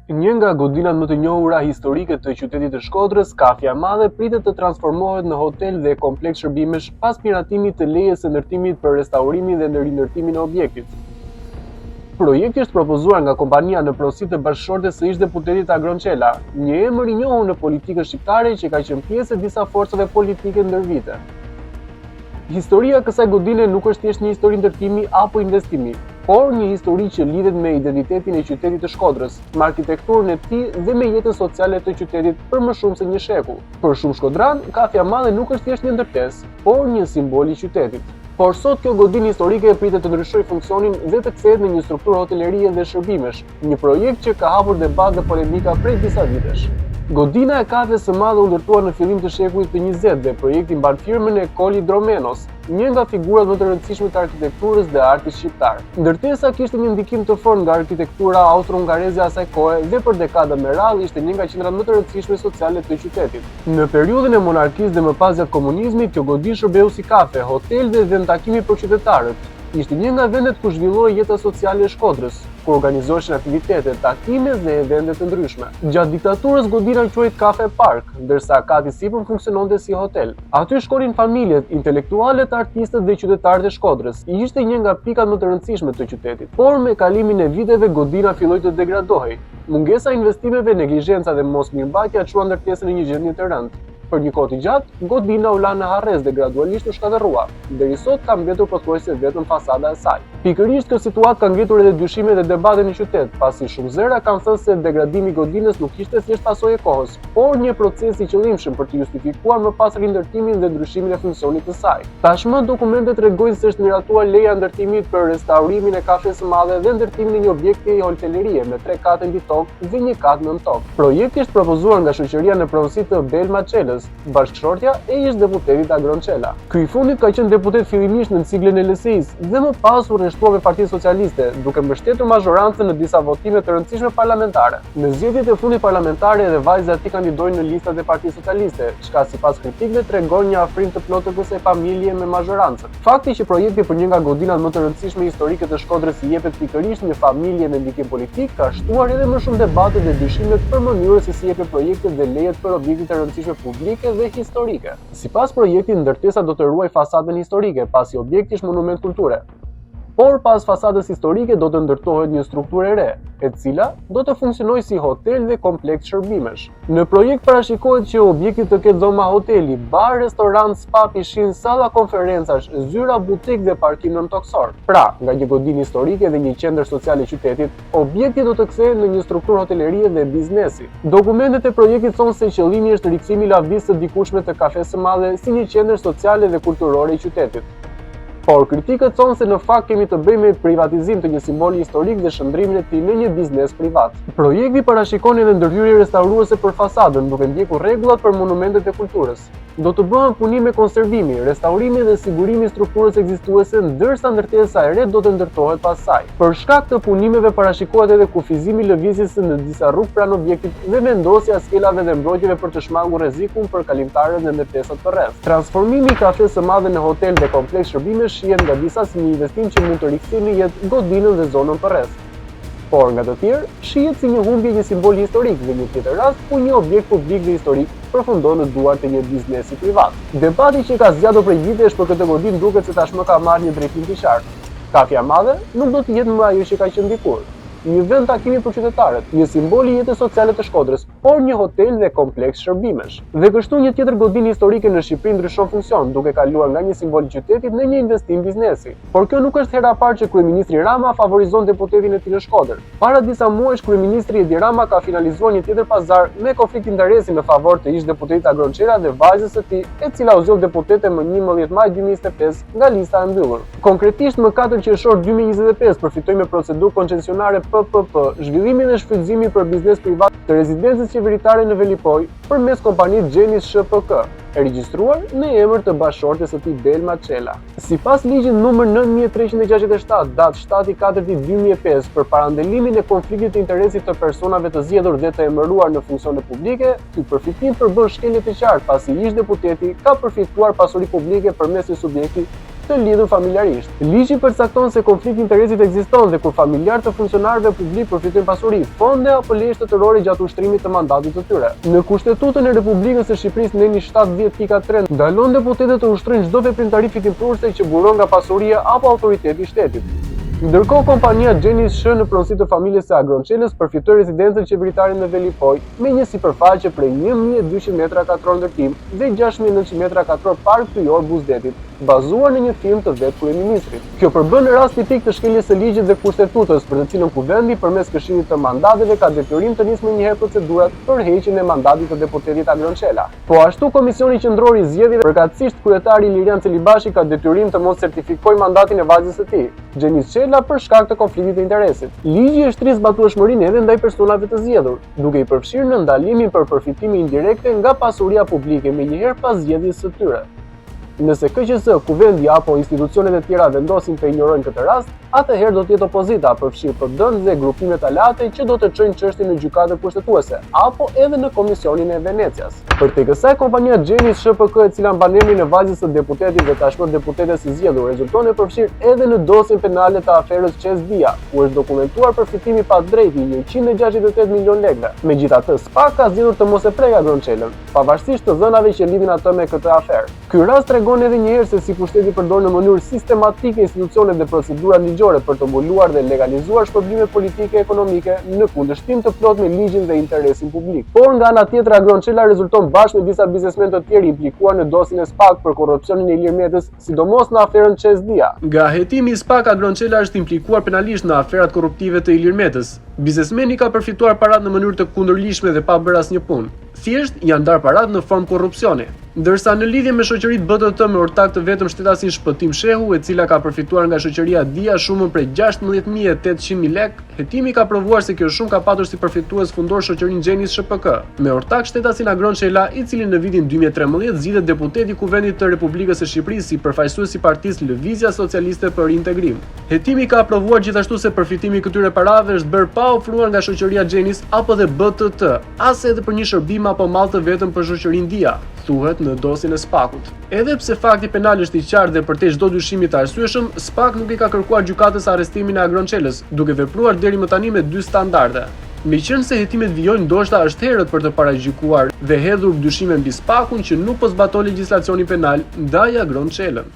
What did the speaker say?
Një nga godinat më të njohura historike të qytetit të Shkodrës, Kafja e Madhe, pritet të transformohet në hotel dhe kompleks shërbimesh pas miratimit të lejes së ndërtimit për restaurimin dhe rindartimin e objektit. Projekti është propozuar nga kompania në pronësi të bashkëshortes së ish-deputetit Agron Çela, një emër i njohur në politikën shqiptare që ka qenë pjesë e disa forcave politike ndër vite. Historia e kësaj godine nuk është thjesht një histori ndërtimi apo investimi, por një histori që lidhet me identitetin e qytetit të Shkodrës, me arkitekturën e tij dhe me jetën sociale të qytetit për më shumë se një shekull. Për shumë shkodran, Kafja e Madhe nuk është thjesht një ndërtesë, por një simbol i qytetit. Por sot kjo godinë historike pritet të ndryshojë funksionin dhe të kthehet në një strukturë hotelerie dhe shërbimesh, një projekt që ka hapur debat dhe polemika prej disa vitesh. Godina e Kafjes së Madhe u ndërtua në fillim të shekullit të 20 dhe projekti mban firmën e Koli Dromenos, një nga figurat më të rëndësishme të arkitekturës dhe artit shqiptar. Ndërtesa kishte një ndikim të fortë nga arkitektura austro-hungareze asaj kohe dhe për dekada me radhë ishte një nga qendrat më të rëndësishme sociale të qytetit. Në periudhën e monarkisë dhe më pas gjatë komunizmit, kjo godinë shërbeu si kafe, hotel dhe vend takimi për qytetarët. Ishte një nga vendet ku zhvillohej jeta sociale e Shkodrës, ku organizoheshin aktivitete, takime dhe evente të ndryshme. Gjatë diktaturës godina quhej Kafe Park, ndërsa kati sipër funksiononte si hotel. Aty shkonin familjet, intelektualët, artistët dhe qytetarët e Shkodrës. Ishte një nga pikat më të rëndësishme të qytetit. Por me kalimin e viteve godina filloi të degradohej. Mungesa e investimeve, neglizhenca dhe mosmirëmbajtja çuan ndërtesën në një gjendje të rëndë. Për një kohë të gjatë, godina u la në harres dhe gradualisht u shkatërrua, deri sot ka mbetur pothuajse vetëm fasada e saj. Pikërisht kjo situatë ka ngritur edhe dyshime dhe debate në qytet, pasi shumë zëra kanë thënë se degradimi i godinës nuk ishte thjesht pasojë e kohës, por një proces i qëllimshëm për të justifikuar më pas rindërtimin dhe ndryshimin e funksionit të saj. Tashmë dokumentet tregojnë se është miratuar leja ndërtimit për restaurimin e Kafjes së Madhe dhe ndërtimin e një objekti hotelerie me 3 kate mbi tokë dhe 1 kat nën tokë. Projekti është propozuar nga shoqëria në pronësi të Belma Çelës, bashkëshortja e ish-deputetit Agron Çela. Ky i fundit ka qenë deputet fillimisht në siglën e LSI-s dhe më pas u rreshtua me Partinë Socialiste, duke mbështetur mazhorancën në disa votime të rëndësishme parlamentare. Në zgjedhjet e fundit parlamentare edhe vajza e tij kandidojnë në listat e Partisë Socialiste, çka sipas kritikëve tregon një afrim të plotë të kësaj familje me mazhorancën. Fakti që projekti për një nga godinat më të rëndësishme historike të Shkodrës i jepet pikërisht një familje me ndikim politik ka shtuar edhe më shumë debate dhe dyshimet për mënyrën se si jepet projektet dhe lejet për objekte të rëndësishme publike dhe historike. Sipas projektit, ndërtesa do të ruaj fasadën historike, pasi objekti është monument kulture. Por pas fasadës historike do të ndërtohet një strukturë e re, e cila do të funksionojë si hotel dhe kompleks shërbimesh. Në projekt parashikohet që objekti të ketë dhoma hoteli, bar, restorant, spa, pishin, salla konferencash, zyra, butik dhe parkim nën toksor. Pra, nga një godinë historike dhe një qendër sociale e qytetit, objekti do të kthehet në një strukturë hotelerie dhe biznesi. Dokumentet e projektit thonë se qëllimi është rikthimi i lavdisë së dikushme të Kafes së Madhe si një qendër sociale dhe kulturore i qytetit. Por kritikët thonë se në fakt kemi të bëjmë me privatizim të një simboli historik dhe shndrimin e tij në një biznes privat. Projekti parashikon edhe ndërhyrje restauruese për fasadën, duke ndjekur rregullat për monumentet e kulturës. Do të bëhen punime konservimi, restaurimi dhe sigurimi i strukturës ekzistuese, ndërsa ndërtesa e re do të ndërtohet pas saj. Për shkak të punimeve parashikohet edhe kufizimi i lëvizjes në disa rrugë pranë objektit dhe vendosja e skelave dhe mbrojtjeve për të shmangur rrezikun për kalimtarët dhe ndërtesat përreth. Transformimi i Kafes së Madhe në hotel dhe kompleks shërbimesh shihet nga disa si një investim që mund të rikthejë në jetë godinën dhe zonën përreth. Por nga të tjerë, shihet si një humbje një simbol historik dhe një tjetër rast ku një objekt publik dhe historik përfundon në duart e një biznesi privat. Debati që ka zgjatur prej vitesh për këtë godinë duket se tashmë ka marrë një drejtim të qartë. Kafja e Madhe nuk do të jetë më ajo që ka qenë dikur. Një vend takimi për qytetarët, një simbol i jetës sociale të Shkodrës, por një hotel dhe kompleks shërbimesh. Dhe kështu një tjetër godinë historike në Shqipëri ndryshon funksion, duke kaluar nga një simbol i qytetit në një investim biznesi. Por kjo nuk është hera e parë që kryeministri Rama favorizon deputetin e tij në Shkodër. Para disa muajsh kryeministri Edi Rama ka finalizuar një tjetër pazar me konflikt interesi në favor të ish-deputetit Agron Çela dhe vajzës së tij, e cila u zgjon deputete më 11 maj 2025 nga lista e mbyllur. Konkretisht më 4 qershor 2025 përfitoi me procedurë koncesionare PPP, zhvillimin dhe shfrytëzimin për biznes privat të rezidencës qeveritare në Velipoj përmes kompanisë Gjenis SHPK, e regjistruar në emër të bashkëshortes së tij Belma Çela. Sipas ligjit numër 9367, datë 7/4/2005 për parandalimin e konfliktit të interesit të personave të zgjedhur dhe të emëruar në funksione publike, ky përfitim përbën shkelje të qartë pasi ish-deputeti ka përfituar pasuri publike përmes një subjekti të lidhur familjarisht. Ligji përcakton se konflikti interesit ekziston dhe kur familjarë të funksionarëve publik përfitojnë pasuri, fonde apo leje shtetërore gjatë ushtrimit të mandatit të tyre. Në Kushtetutën e Republikës së Shqipërisë neni 70.3 ndalon deputetët të ushtrojnë çdo veprimtari fitimprurse që buron nga pasuria apo autoriteti i shtetit. Ndërkohë, kompania Gjenis Sh në pronësi të familjes së Agronçelës përfitoi rezidencën qeveritare në Velipoj me një sipërfaqe prej 1.200 m2 ndërtim dhe 6.900 m2 park kryor Buzdetit, bazuar në një film të vet kryeministrit. Kjo përbën rast tipik të shkeljes së ligjit dhe kushtetutës, për të cilën Kuvendi përmes këshillit të mandateve ka detyrim të nisë më njëherë procedurat për heqjen e mandatit të deputetit Agronçela. Po ashtu Komisioni Qendror i Zgjedhjeve, përkatësisht kryetari Ilirian Celibashi ka detyrim të mos certifikojë mandatin e vajzës së tij, Gjenis Çela, për shkak të konfliktit të interesit. Ligji e shtris zbatueshmërinë edhe ndaj personave të zgjedhur, duke i përfshirë në ndalimin për përfitime indirekte nga pasuria publike menjëherë pas zgjedhjes së tyre. Nëse KQS, Kuvendi apo institucionet e tjera vendosin të ignorojnë këtë rast, atëherë do të jetë opozita, përfshirë PD-n dhe grupimet aleate që do të çojnë çështjen në gjykatën kushtetuese apo edhe në Komisionin e Venecias. Për tek kësaj, kompania Gjenis SHPK, e cila mban emrin e vajzës së deputetit dhe tashmë deputetes së zgjedhur, rezulton e përfshirë edhe në dosjen penale të aferës Qes Dia, ku është dokumentuar përfitimi pa drejti 168 milion lekë. Megjithatë, SPAK ka zgjedhur të mos e prejë Agronçelën, pavarësisht të dhënave që lidhin atë me këtë aferë. Ky rast tregon edhe një herë se si pushteti përdor në mënyrë sistematike institucionet dhe procedurat ligjore për të mbuluar dhe legalizuar shpërblime politike e ekonomike në kundërshtim të plot me ligjin dhe interesin publik. Por nga ana tjetër, Agronçela rezulton bashkë me disa biznesmen të tjerë implikuar në dosjen e SPAK për korrupsionin e Ilir Metës, sidomos në aferën Qes Dia. Nga hetimi i SPAK, Agronçela është implikuar penalisht në aferat korruptive të Ilir Metës. Biznesmeni ka përfituar parat në mënyrë të kundërligjshme dhe pa bërë asnjë punë. Thjesht janë ndarë parat në formë korrupsioni. Ndërsa në lidhje me shoqëritë BTT me ortak të vetëm shtetasin Shpëtim Shehu, e cila ka përfituar nga shoqëria Dia shumën prej 16.800 lekë, hetimi ka provuar se kjo shumë ka patur si përfitues fundor shoqërinë Gjenis SHPK, me ortak shtetasin Agronçela, i cili në vitin 2013 zgjidhet deputet i Kuvendit të Republikës së Shqipërisë si përfaqësues i Partisë Lëvizja Socialiste për Integrim. Hetimi ka provuar gjithashtu se përfitimi i këtyre parave është bërë pa ofruar nga shoqëria Gjenis apo dhe BTT, as edhe për një shërbim apo mall të vetëm për shoqërinë Dia, thuhet në dosjen e SPAK-ut. Edhe pse fakti penal është i qartë dhe përtej çdo dyshimi të arsyeshëm, SPAK nuk i ka kërkuar gjykatës arrestimin e Agronçelës, duke vepruar deri më tani me dy standarde. Meqenëse se hetimet vijojnë, ndoshta është herët për të paragjykuar dhe hedhur dyshime mbi SPAK-un që nuk po zbaton legjislacionin penal ndaj Agronçelën.